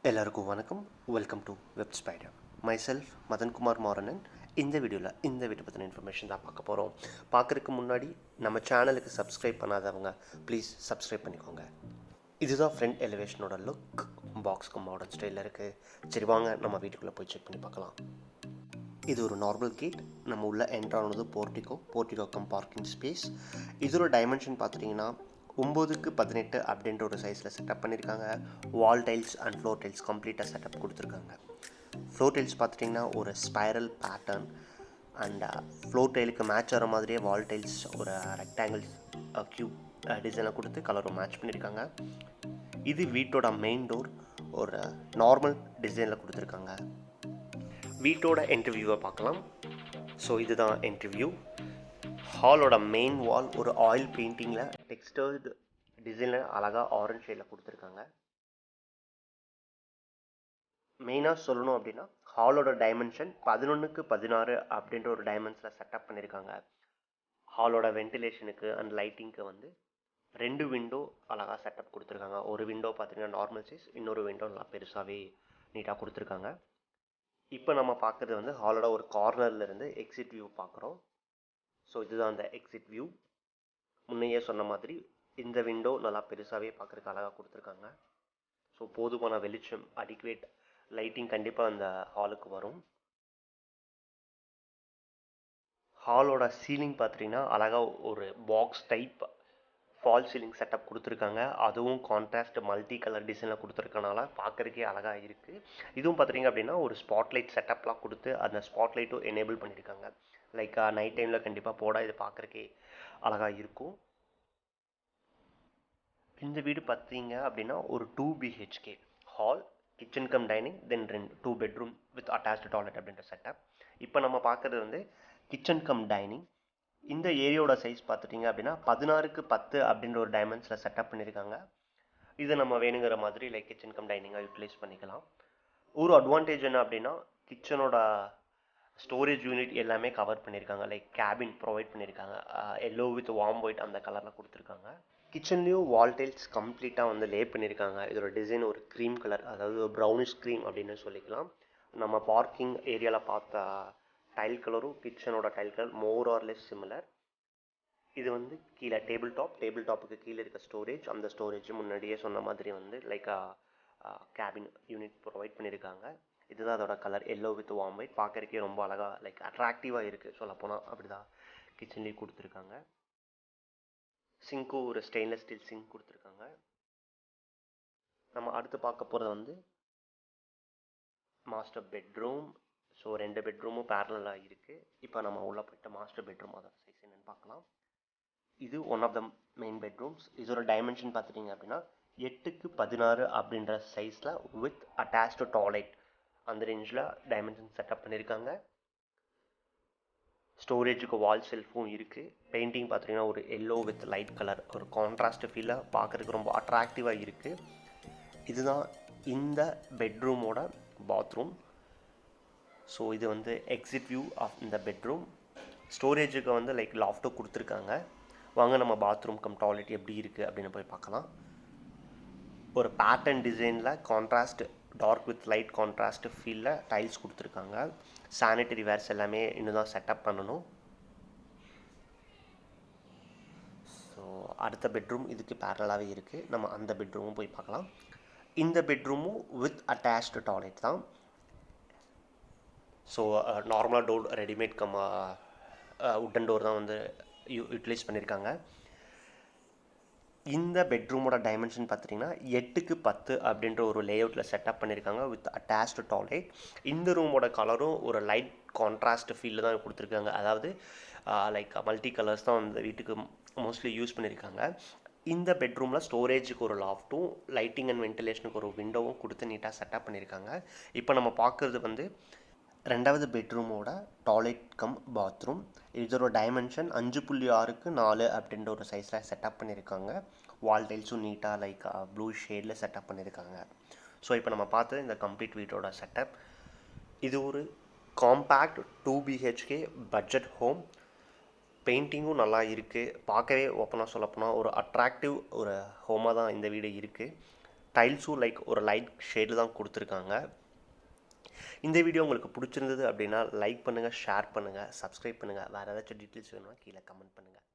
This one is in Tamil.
எல்லாருக்கும் வணக்கம். Welcome to web spider. Myself Madhankumar Maranan. இந்த வீடியோ பற்றின இன்ஃபர்மேஷன் தான் பார்க்க போகிறோம். பார்க்குறதுக்கு முன்னாடி நம்ம சேனலுக்கு சப்ஸ்கிரைப் பண்ணாதவங்க ப்ளீஸ் சப்ஸ்கிரைப் பண்ணிக்கோங்க. இதுதான் ஃப்ரண்ட் எலிவேஷனோட லுக். பாக்ஸ்க்கு மாடர்ன் ஸ்டைலில் இருக்குது. சரி வாங்க நம்ம வீட்டுக்குள்ளே போய் செக் பண்ணி பார்க்கலாம். இது ஒரு நார்மல் கேட். நம்ம உள்ள என்ட்ரானது போர்ட்டிகோ கம் பார்க்கிங் ஸ்பேஸ். இதோட டைமென்ஷன் பார்த்துட்டிங்கன்னா 9x18 அப்படின்ற ஒரு சைஸில் செட்டப் பண்ணியிருக்காங்க. Wall tiles and floor tiles கம்ப்ளீட்டாக செட்டப் கொடுத்துருக்காங்க. ஃப்ளோர் டைல்ஸ் பார்த்துட்டிங்கன்னா ஒரு ஸ்பைரல் பேட்டர்ன் அண்ட் ஃப்ளோர் டைலுக்கு மேட்ச் ஆகிற மாதிரியே வால் டைல்ஸ் ஒரு ரெக்டாங்கிள் க்யூப் டிசைனை கொடுத்து கலரும் மேட்ச் பண்ணியிருக்காங்க. இது வீட்டோட மெயின் டோர் ஒரு நார்மல் டிசைனில் கொடுத்துருக்காங்க. வீட்டோட என்ட்ரிவியூவை பார்க்கலாம். ஸோ இதுதான் என்ட்ரிவியூ. ஹாலோட மெயின் வால் ஒரு ஆயில் பெயிண்டிங்கில் டெக்ஸ்டர்டு டிசைனில் அழகாக ஆரஞ்ச் ஷேடில் கொடுத்துருக்காங்க. மெயினாக சொல்லணும் அப்படின்னா ஹாலோட டைமென்ஷன் 11x16 அப்படின்ற ஒரு டைமென்ஷனில் செட்டப் பண்ணியிருக்காங்க. ஹாலோட வென்டிலேஷனுக்கு அண்ட் லைட்டிங்க்கு வந்து 2 விண்டோ அழகாக செட்டப் கொடுத்துருக்காங்க. ஒரு விண்டோ பார்த்தீங்கன்னா நார்மல் சைஸ், இன்னொரு விண்டோ நல்லா பெருசாகவே நீட்டாக கொடுத்துருக்காங்க. இப்போ நம்ம பார்க்குறது வந்து ஹாலோட ஒரு கார்னர்லேருந்து எக்ஸிட் வியூ பார்க்குறோம். ஸோ இதுதான் அந்த எக்ஸிட் வியூ. முன்னையே சொன்ன மாதிரி இந்த விண்டோ நல்லா பெருசாகவே பார்க்குறதுக்கு அழகாக கொடுத்துருக்காங்க. ஸோ போதுமான வெளிச்சம், அடிக்குவேட் லைட்டிங் கண்டிப்பாக அந்த ஹாலுக்கு வரும். ஹாலோட சீலிங் பார்த்துட்டிங்கன்னா அழகாக ஒரு box type fall ceiling setup கொடுத்துருக்காங்க. அதுவும் கான்ட்ராஸ்ட் மல்டி கலர் டிசைனில் கொடுத்துருக்கனால பார்க்குறதுக்கே அழகாக இருக்குது. இதுவும் பார்த்துட்டிங்க அப்படின்னா ஒரு ஸ்பாட்லைட் செட்டப்லாம் கொடுத்து அந்த ஸ்பாட்லைட்டும் எனேபிள் பண்ணியிருக்காங்க. லைக் நைட் டைமில் கண்டிப்பாக போட இது பார்க்குறக்கே அழகாக இருக்கும். இந்த வீடு பார்த்தீங்க அப்படின்னா ஒரு 2 BHK hall, kitchen come dining, then 2 bedroom with attached toilet அப்படின்ற செட்டப். இப்போ நம்ம பார்க்குறது வந்து கிச்சன் கம் டைனிங். இந்த ஏரியாவோட சைஸ் பார்த்துட்டிங்க அப்படின்னா 16x10 அப்படின்ற ஒரு டைமென்ஷனில் செட்டப் பண்ணியிருக்காங்க. இதை நம்ம வேணுங்கிற மாதிரி லைக் கிச்சன் கம் டைனிங்காக யூட்டிலைஸ் பண்ணிக்கலாம். ஒரு அட்வான்டேஜ் என்ன அப்படின்னா கிச்சனோட ஸ்டோரேஜ் யூனிட் எல்லாமே கவர் பண்ணியிருக்காங்க. லைக் கேபின் ப்ரொவைட் பண்ணியிருக்காங்க. எல்லோ வித் வார்ம் ஒயிட் அந்த கலரில் கொடுத்துருக்காங்க. கிச்சன்லேயும் வால் டைல்ஸ் கம்ப்ளீட்டாக வந்து லே பண்ணியிருக்காங்க. இதோட டிசைன் ஒரு க்ரீம் கலர், அதாவது ஒரு ப்ரௌனிஷ் க்ரீம் அப்படின்னு சொல்லிக்கலாம். நம்ம பார்க்கிங் ஏரியாவில் பார்த்த டைல் கலரும் கிச்சனோட tile colour more or less similar. இது வந்து கீழே டேபிள் டாப்புக்கு கீழே இருக்க ஸ்டோரேஜ். அந்த ஸ்டோரேஜ் முன்னாடியே சொன்ன மாதிரி வந்து லைக் கேபின் யூனிட் ப்ரொவைட் பண்ணியிருக்காங்க. இதுதான் அதோட colour, yellow with warm white. பார்க்குறக்கே ரொம்ப அழகாக லைக் அட்ராக்டிவாக இருக்குது சொல்லப்போனால். அப்படி தான் கிச்சன்லேயும் கொடுத்துருக்காங்க. சிங்க்கும் ஒரு ஸ்டெயின்லெஸ் ஸ்டீல் சிங்க் கொடுத்துருக்காங்க. நம்ம அடுத்து பார்க்க போகிறது வந்து மாஸ்டர் பெட்ரூம். ஸோ 2 பெட்ரூமும் பேரலாக இருக்குது. இப்போ நம்ம உள்ளே போய்ட்டு மாஸ்டர் பெட்ரூம் அதோட சைஸ் என்னென்னு பார்க்கலாம். இது one of the main bedrooms. இதோட டைமென்ஷன் பார்த்துட்டிங்க அப்படின்னா 8x16 அப்படின்ற சைஸில் வித் அட்டாச்டு டாய்லெட் அந்த ரேஞ்சில் டைமென்ஷன் செட்டப் பண்ணியிருக்காங்க. ஸ்டோரேஜுக்கு வால் செல்ஃபும் இருக்குது. பெயிண்டிங் பார்த்தீங்கன்னா ஒரு எல்லோ வித் லைட் கலர், ஒரு கான்ட்ராஸ்ட் ஃபீலாக பார்க்குறதுக்கு ரொம்ப அட்ராக்டிவாக இருக்குது. இதுதான் இந்த பெட்ரூமோட பாத்ரூம். ஸோ இது வந்து எக்ஸிட் வியூ ஆஃப் இந்த பெட்ரூம். ஸ்டோரேஜுக்கு வந்து லைக் லாஃப்ட்டும் கொடுத்துருக்காங்க. வாங்க நம்ம பாத்ரூம் கம் டாய்லெட் எப்படி இருக்குது அப்படின்னு போய் பார்க்கலாம். ஒரு பேட்டர்ன் டிசைனில் contrast dark with light contrast ஃபீலில் டைல்ஸ் கொடுத்துருக்காங்க. சானிட்டரி வேர்ஸ் எல்லாமே இன்னும் தான் செட்டப் பண்ணணும். ஸோ அடுத்த பெட்ரூம் இதுக்கு பேரலாகவே இருக்குது. நம்ம அந்த பெட்ரூமும் போய் பார்க்கலாம். இந்த பெட்ரூமும் வித் அட்டாச்டு டாய்லெட் தான். ஸோ நார்மலாக டோர் ரெடிமேட் உட்டன் டோர் தான் வந்து யூட்டிலைஸ் பண்ணியிருக்காங்க. இந்த பெட்ரூமோட டைமென்ஷன் பார்த்துட்டிங்கன்னா 8x10 அப்படின்ற ஒரு லேஅவுட்டில் செட்டப் பண்ணியிருக்காங்க வித் அட்டாச்டு டாய்லெட். இந்த ரூமோட கலரும் ஒரு லைட் கான்ட்ராஸ்ட் ஃபீலில் தான் கொடுத்துருக்காங்க. அதாவது லைக் மல்டி கலர்ஸ் தான் அந்த வீட்டுக்கு மோஸ்ட்லி யூஸ் பண்ணியிருக்காங்க. இந்த பெட்ரூமில் ஸ்டோரேஜுக்கு ஒரு லாஃப்ட்டும் லைட்டிங் அண்ட் வென்டிலேஷனுக்கு ஒரு விண்டோவும் கொடுத்து நீட்டாக செட்டப் பண்ணியிருக்காங்க. இப்போ நம்ம பார்க்குறது வந்து 2வது பெட்ரூமோட டாய்லெட் கம் பாத்ரூம். இதோட டைமென்ஷன் 5.6x4 அப்படின்ற ஒரு சைஸில் செட்டப் பண்ணியிருக்காங்க. வால் டைல்ஸும் நீட்டாக லைக் ப்ளூ ஷேடில் செட்டப் பண்ணியிருக்காங்க. ஸோ இப்போ நம்ம பார்த்தது இந்த கம்ப்ளீட் வீட்டோட செட்டப். இது ஒரு காம்பேக்ட் 2 BHK பட்ஜெட் ஹோம். பெயிண்டிங்கும் நல்லா இருக்குது. பார்க்கவே ஓப்பனாக சொல்லப்போனால் ஒரு அட்ராக்டிவ் ஒரு ஹோமாக தான் இந்த வீடு இருக்குது. டைல்ஸும் லைக் ஒரு லைட் ஷேடில் தான் கொடுத்துருக்காங்க. இந்த வீடியோ உங்களுக்கு பிடிச்சிருந்தது அப்படின்னா லைக் பண்ணுங்கள், ஷேர் பண்ணுங்கள், சப்ஸ்கிரைப் பண்ணுங்கள். வேறு ஏதாச்சும் டீட்டெயில்ஸ் வேணும்னா கீழே கமெண்ட் பண்ணுங்கள்.